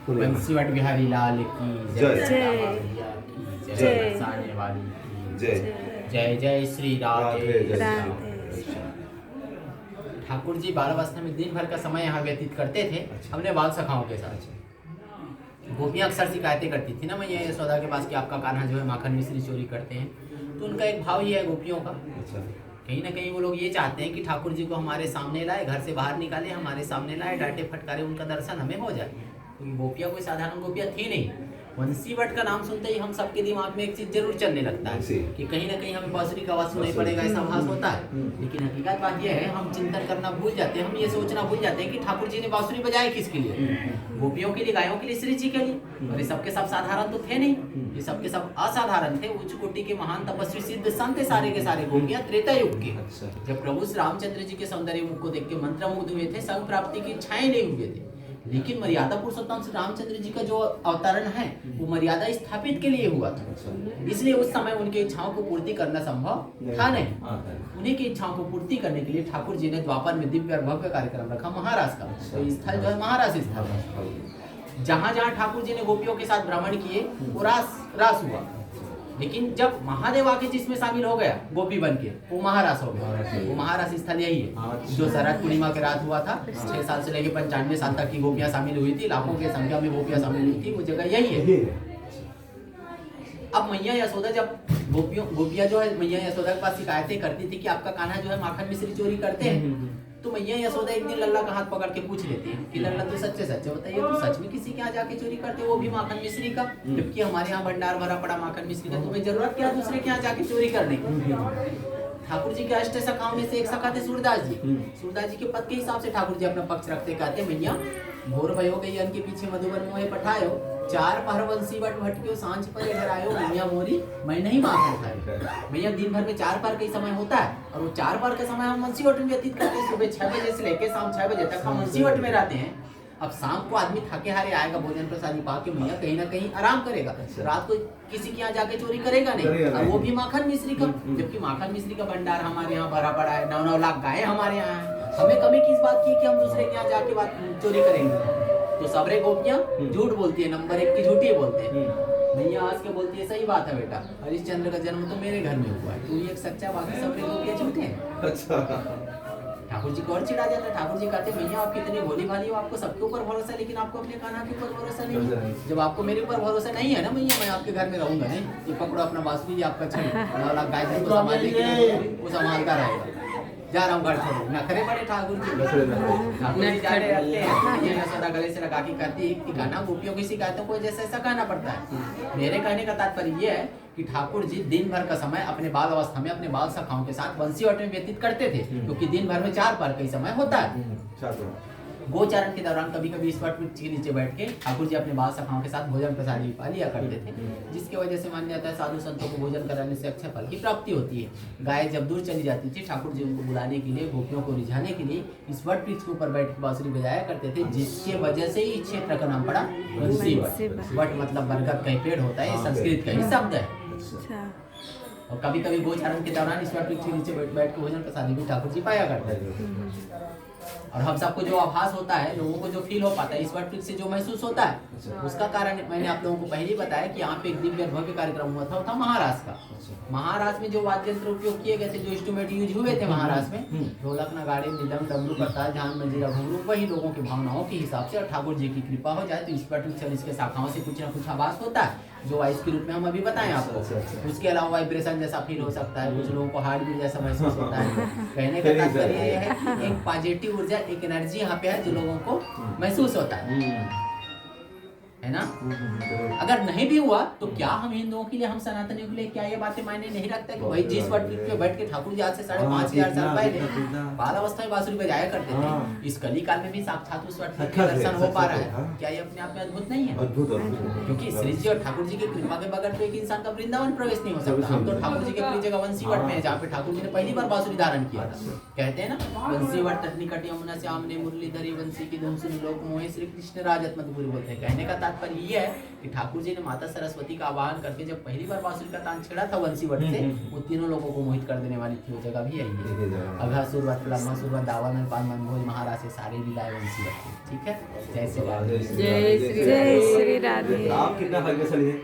बंसीवट बिहारी लाल की जय। जय साने वाली की जय। जय जय श्री राधे राधे। ठाकुर जी बालावस्था में दिन भर का समय यहाँ व्यतीत करते थे अपने बाल सखाओं के साथ। गोपियाँ अक्सर शिकायतें करती थी ना मैया यशोदा के पास कि आपका कान्हा जो है माखन मिश्री चोरी करते हैं। तो उनका एक भाव ही है गोपियों का, कहीं ना कहीं वो लोग ये चाहते हैं कि ठाकुर जी को हमारे सामने लाए, घर से बाहर निकाले, हमारे सामने लाए, डांटे फटकारे उनका दर्शन हमें हो जाए। क्योंकि गोपियाँ कोई साधारण गोपियाँ थी नहीं। बंसीवट का नाम सुनते ही हम सबके दिमाग में एक चीज जरूर चलने लगता है कि कहीं ना कहीं हमें बांसुरी का आवाज सुनाई पड़ेगा, ऐसा आभास होता है। लेकिन हकीकत बात यह है, हम चिंतन करना भूल जाते हैं, हम ये सोचना भूल जाते हैं कि ठाकुर जी ने बांसुरी बजाई किसके लिए? गोपियों के लिए, गायों के लिए, श्री जी के लिए। और ये सबके सब साधारण तो थे नहीं, ये सबके सब असाधारण थे। उच्च कोटि के महान तपस्वी सिद्ध संत सारे के सारे गोपियां त्रेता युग के। जब प्रभु श्री रामचंद्र जी के सौंदर्य मुख को देख के मंत्रमुग्ध हुए थे, संग प्राप्ति की इच्छाएं नहीं हुए थे। लेकिन मर्यादा पुरुषोत्तम श्री रामचंद्र जी का जो अवतरण है वो मर्यादा स्थापित के लिए हुआ था। इसलिए उस समय उनकी इच्छाओं को पूर्ति करना संभव था नहीं। उन्हीं की इच्छाओं को पूर्ति करने के लिए ठाकुर जी ने द्वापर में दिव्य और भव्य कार्यक्रम रखा महाराज का। तो स्थल जो है महाराज स्थल है। जहाँ जहाँ ठाकुर जी ने गोपियों के साथ भ्रमण किए वो रास हुआ। लेकिन जब महादेव आके जिसमें शामिल हो गया गोपी बन के, वो महारास हो गया। वो महारास स्थल यही है जो शरद पूर्णिमा के रात हुआ था। 6 साल से लेकर 95 साल तक की गोपियां शामिल हुई थी, लाखों की संख्या में गोपियां शामिल हुई थी, वो जगह यही है। अब मैया यशोदा जब गोपियां जो है मैया यशोदा के पास शिकायतें करती थी कि आपका कान्हा जो है माखन मिश्री चोरी करते हैं, तो मैया यशोदा एक दिन लल्ला का हाथ पकड़ के पूछ लेती है कि लल्ला तू सच्चे सच्चे बताइए, तू सच में किसी के यहाँ जाके चोरी करते हो, वो भी माखन मिश्री का? जबकि हमारे यहाँ भंडार भरा पड़ा माखन मिश्री का, तुम्हें जरूरत क्या दूसरे के यहाँ जाके चोरी करने की? ठाकुर जी के अष्ट सखाओं में से एक सखा थे सूरदास जी। सूरदास जी के पद के हिसाब से ठाकुर जी अपना पक्ष रखते, कहते मैया भोर भयो गई अन के पीछे मधुबन मोहे पठायो, 4 पहर बंसीवट भटक्यो सांझ पर डरायो, मैया मोरी मैं नहीं माखन खायो। मैया दिन भर में 4 पहर का समय होता है और वो 4 पहर का समय हम बंसीवट में व्यतीत करते हैं। सुबह 6 बजे से लेकर शाम 6 बजे तक हम बंसीवट में रहते हैं। अब शाम को आदमी थके हारे आएगा, भोजन प्रसादी पा के मैया कहीं ना कहीं आराम करेगा। रात को किसी के यहाँ जाके चोरी करेगा नहीं, और वो भी माखन मिश्री का। जबकि माखन मिश्री का भंडार हमारे यहाँ भरा पड़ा है, 9-9 लाख गायें हमारे यहाँ है। हमें कमी किस बात की कि हम दूसरे के यहाँ जाके बात चोरी करेंगे? तो सबरे गोपियां झूठ बोलती है, नंबर 1 की झूठी बोलते हैं। मैया आज के बोलती है सही बात है बेटा, हरिश्चंद्र का जन्म तो मेरे घर में हुआ है, तू ही एक सच्चा, बाकी सबरे गोपियां झूठे हैं। अच्छा। ठाकुर जी को और चिढ़ा जाता है। ठाकुर जी कहते मैया आप कितनी भोली भाली हो, आपको सबके ऊपर भरोसा है, लेकिन आपको अपने कान्हा के ऊपर भरोसा नहीं है। जब आपको मेरे ऊपर भरोसा नहीं है ना मैया, मैं आपके घर में रहूंगा नहीं। ये पकड़ो अपना बांसुरी, आपका छड़ी, 9 लाख गाय को संभालने के लिए वो संभालता रहेगा। जा रहा हूँ घर छोड़ो, नखरे बड़े ठाकुर जी। ठाकुर जी जा रहे रहते हैं, ये यशोदा गले से लगा के कहती है कि गाना गोपियों की शिकायतों को जैसे ऐसा कहना पड़ता है। मेरे कहने का तात्पर्य ये है कि ठाकुर जी दिन भर का समय अपने बाल अवस्था में अपने बाल सखाओं के साथ बंसीवट में व्यतीत करते थे, क्योंकि दिन भर में 4 पहर का समय होता है। गोचारण के दौरान कभी कभी इस वट वृक्ष के नीचे बैठ के ठाकुर जी अपने बाल सखाओं के साथ भोजन प्रसादी पा लिया करते थे, जिसकी वजह से मान्य जाता है साधु संतों को भोजन कराने से अक्षय फल की प्राप्ति होती है। गाय जब दूर चली जाती थी, ठाकुर जी उनको बुलाने के लिए, गोपियों को रिझाने के लिए इस वट वृक्ष के ऊपर बैठ के बांसुरी बजाया करते थे, जिसके वजह से ही क्षेत्र का नाम पड़ा बंसीवट। वट मतलब बरगद का पेड़ होता है, ये संस्कृत का ही शब्द है। और कभी कभी गोचारण के दौरान इस वट वृक्ष के नीचे बैठ के भोजन प्रसादी भी ठाकुर जी पाया करते थे। और हम सबको जो आभास होता है, लोगों को जो फील हो पाता है, इस वट वृक्ष से जो महसूस होता है, उसका कारण मैंने आप लोगों को पहले ही बताया कि यहाँ पे एक दिव्य भव्य कार्यक्रम हुआ था, वो था महाराज का। महाराज में जो वाद्य यंत्र उपयोग किए गए थे, जो इंस्ट्रूमेंट यूज हुए थे महाराज में, ढोलक, नगाड़े, मृदंग, डमरू, करताल, झांझ, मंजीरा, घुंघरू, वही लोगों की भावनाओं के हिसाब से। और ठाकुर जी की कृपा हो जाए तो इस वट वृक्ष इसके शाखाओं से कुछ ना कुछ आभास होता है, जो वाइस के रूप में हम अभी बताएं आपको। उसके अलावा वाइब्रेशन जैसा फील हो सकता है, कुछ लोगों को हार्ट बीट जैसा महसूस होता है। कहने का तात्पर्य यह है कि एक पॉजिटिव ऊर्जा, एक एनर्जी यहाँ पे है जो लोगों को महसूस होता है ना। अगर नहीं भी हुआ तो क्या हम हिंदुओं के लिए, हम सनातनियों के लिए क्या ये बातें मायने नहीं रखता कि भाई जिस वट वृक्ष पे बैठ के ठाकुर जी आज से 5,500 साल पहले बाल अवस्था में बांसुरी बजाया करते थे, इस कली काल में भी साक्षात उस वट वृक्ष का दर्शन हो पा रहा है? क्या ये अपने आप में अद्भुत नहीं है? क्योंकि श्री जी और ठाकुर जी की कृपा के बगैर तो एक इंसान का वृंदावन प्रवेश नहीं हो सकता। हम तो ठाकुर जी के प्रिय जगह बंसीवट में है, जहाँ पे ठाकुर जी ने पहली बार बांसुरी धारण किया था। कहते हैं ना, बंसीवट तट निकट यमुना श्याम ने मुरली धरी बंसी की धुन सुन लोक मोहे, श्री कृष्ण राजत मधुपुरी बोलते हैं। कहने का तात्पर्य ये है कि ठाकुर जी ने माता सरस्वती का आवाहन करके जब पहली बार बांसुरी का तान छेड़ा था वंशीवट से, वो तीनों लोगों को मोहित कर देने वाली थी। वो जगह भी यही है, अघासुरवत, ब्रह्मासुरवत, दावानल, पान, मनभोज, महाराज से सारे लीलाएं वंशीवट की। ठीक है, जय श्री राधे। जय श्री राधे। आप कितना भाग्यशाली है।